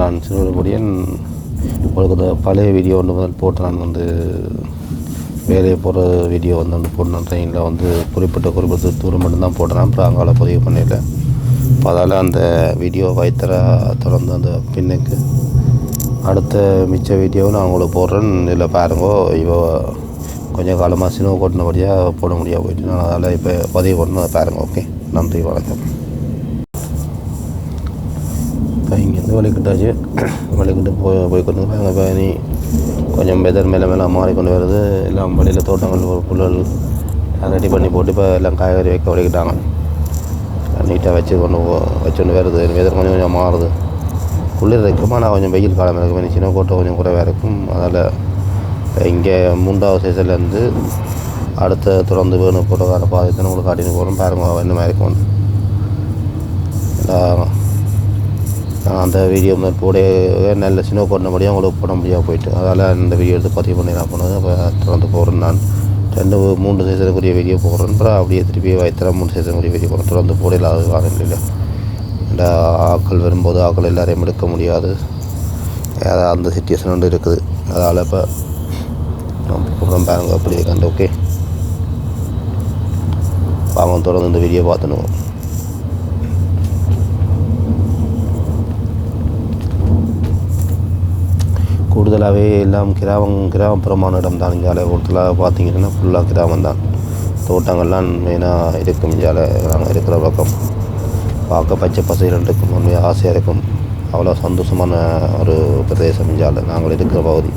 நான் சிறுவடியன் உங்களுக்கு பழைய வீடியோ ஒன்று முதல் போட்டு நான் வந்து வேலையை போகிற வீடியோ வந்து போடணும். ட்ரெயினில் வந்து குறிப்பிட்ட தூரம் மட்டும்தான் போடுறேன். அப்புறம் அங்கால பதிவு பண்ணிடல. இப்போ அதால் அந்த வீடியோ வைத்தர தொடர்ந்து அந்த பின்னுக்கு அடுத்த மிச்ச வீடியோவும் நான் உங்களுக்கு போடுறேன். இதில் பாருங்கோ, இவ கொஞ்சம் காலமாக சினிமா கொட்டினபடியாக போட முடியாது போயிட்டு நான் அதால் இப்போ பதிவு பண்ணணும். அதை பாருங்கள். ஓகே, நன்றி, வணக்கம். இப்போ இங்கேருந்து வலிக்கிட்டாச்சு. வலிக்கிட்டு போய் கொண்டு இப்போ நீ கொஞ்சம் வெதர் மேலே மாறிக்கொண்டு வருது. எல்லாம் வழியில் தோட்டங்கள் புல்லல் ரெடி பண்ணி போட்டு இப்போ எல்லாம் காய்கறி வைக்க வலிக்கிட்டாங்க. நீட்டாக வச்சுக்கொண்டு வருது. வெதர் கொஞ்சம் மாறுது. குளிர் இருக்கும், ஆனால் கொஞ்சம் வெயில் காலம் இருக்கும். சின்ன கோட்டை கொஞ்சம் குறைவாக இருக்கும். அதில் இங்கே 3வது சீசன்லேருந்து அடுத்த தொடர்ந்து வேணும் போட்டோக்கார பாதைத்தனை உங்களுக்கு காட்டின்னு போகிறோம். பாருங்க என்ன மாதிரி இருக்கும். அந்த வீடியோ போட நல்ல சின்ன போடபடியாக உங்களுக்கு போட முடியாது போயிட்டு, அதால் இந்த வீடியோ எடுத்து பதிவு பண்ணி நான் போனது. அப்போ தொடர்ந்து போகிறேன். நான் 2-3 சீசனுக்குரிய வீடியோ போடுறேன். அப்புறம் அப்படியே திருப்பி வைத்தர 3 சீசனுக்குரிய வீடியோ போடுறேன். தொடர்ந்து போடல அது காரணம் இல்லை. இந்த ஆக்கள் வரும்போது ஆக்கள் எல்லாரையும் எடுக்க முடியாது. அந்த சிச்சுவேஷன் ஒன்று இருக்குது. அதால் இப்போ போடுறோம். பாருங்க அப்படியே கண்டு. ஓகே, வாங்க தொடர்ந்து இந்த வீடியோ பார்த்துனுவோம். கூடுதலாகவே எல்லாம் கிராமப்புறமான இடம் தான். இஞ்சாலை கூடுதலாக பார்த்தீங்கன்னா ஃபுல்லாக கிராமம் தான். தோட்டங்கள்லாம் மெயினாக இருக்கும். இஞ்சாலை நாங்கள் இருக்கிற பக்கம் பார்க்க பச்சை பசைகள் இருக்கும். உண்மையாக ஆசையாக இருக்கும். அவ்வளோ சந்தோஷமான ஒரு பிரதேசம் இஞ்சாலை நாங்கள் இருக்கிற பகுதி.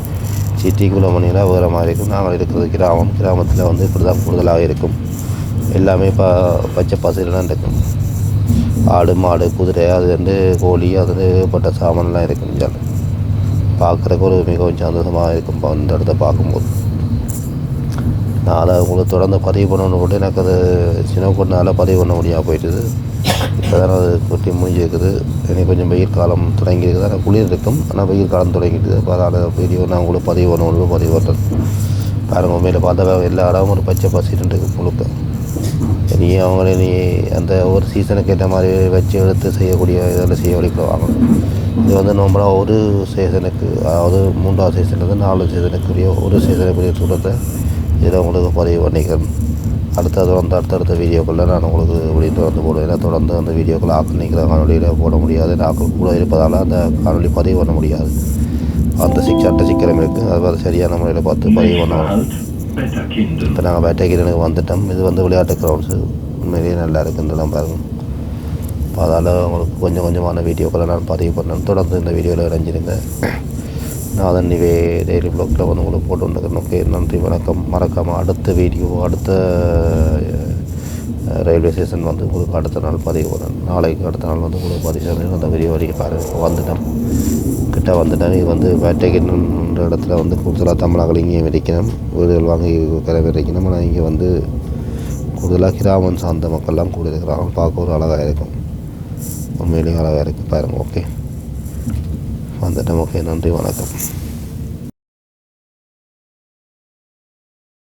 சிட்டிக்குள்ளே மணியில் வேறு மாதிரி இருக்கும். நாங்கள் இருக்கிறது கிராமத்தில் வந்து இப்படி தான் கூடுதலாக இருக்கும். எல்லாமே இப்போ பச்சை பசைகள் தான் இருக்கும். ஆடு மாடு குதிரை அது வந்து கோழி அது பட்ட சாமான்லாம் இருக்கும். இஞ்சாலை பார்க்குறக்கு ஒரு மிகவும் சந்தோஷமாக இருக்கும் இந்த இடத்த பார்க்கும்போது. நான் அதை உங்களுக்கு தொடர்ந்து பதிவு பண்ணணுன்னு கூட எனக்கு அது சின்ன கொண்டால் பதிவு பண்ண முடியாமல் போயிட்டுது. இப்போ தான் அது கொட்டி முடிஞ்சிருக்குது. எனக்கு கொஞ்சம் வெயில் காலம் தொடங்கியிருக்குது. ஆனால் குளிர் இருக்கும், ஆனால் வெயில் காலம் தொடங்கிட்டுது. இப்போ அதனால் வீடியோ நான் உங்களுக்கு பதிவு பண்ணுறேன். பாருங்கள், உண்மையில் பார்த்தா எல்லா இடமும் ஒரு பச்சை பசிட்டு இருக்குது முழுக்க. நீ அந்த ஒரு சீசனுக்கு ஏற்ற மாதிரி வச்சு எடுத்து செய்யக்கூடிய இதெல்லாம் செய்ய வழிபடுவாங்க. இது வந்து நம்மளா ஒரு சீசனுக்கு, அதாவது 3வது சீசன்லேருந்து 4 சீசனுக்குரிய ஒரு சீசனுக்குரிய தூரத்தை இதில் உங்களுக்கு பதிவு பண்ணிக்கிறேன். அடுத்தடுத்த வீடியோக்களில் நான் உங்களுக்கு வெளியிட்டு வந்து போடுவேன். தொடர்ந்து அந்த வீடியோக்கள் ஆக்கிற காணொலியில் போட முடியாது. நாட்கள் கூட இருப்பதால் அந்த காணொலி பதிவு பண்ண முடியாது. அந்த சிக்கனம் இருக்குது. அது சரியான முறையில் பார்த்து பதிவு பண்ணணும். இப்போ நாங்கள் பேட்டகிரனுக்கு வந்துட்டோம். இது வந்து விளையாட்டு கிரவுண்ட்ஸு. உண்மையிலேயே நல்லா இருக்குன்றலாம் பாருங்கள். அதால் உங்களுக்கு கொஞ்சமான வீடியோக்களை நான் பதிவு பண்ணேன். தொடர்ந்து இந்த வீடியோவில் இணைஞ்சிருங்க. நான் அதன் டெய்லி ப்ளாகில் வந்து உங்களுக்கு போட்டு வந்துக்கிறேன். ஓகே, நன்றி, வணக்கம். மறக்காமல் அடுத்த ரயில்வே ஸ்டேஷன் வந்து உங்களுக்கு அடுத்த நாள் பதிவு பண்ணேன். நாளைக்கு அடுத்த நாள் வந்து உங்களுக்கு பதிவு பண்ணி அந்த வீடியோ வரைக்கும் பாருங்கள். கிட்ட வந்துட்டேன். இது வந்து வேட்டைக்கின்ற இடத்துல வந்து கூடுதலாக தமிழர்கள் இங்கேயும் விதைக்கணும், வீடுகள் வாங்கி விதைக்கணும். ஆனால் இங்கே வந்து கூடுதலாக கிராமம் சார்ந்த மக்கள்லாம் கூட இருக்கிறாங்க. பார்க்க ஒரு அழகாக இருக்கும். உண்மையிலேயே அழகாக இருக்குது பாருங்கள். ஓகே, வந்துட்டேன். ஓகே, நன்றி, வணக்கம்.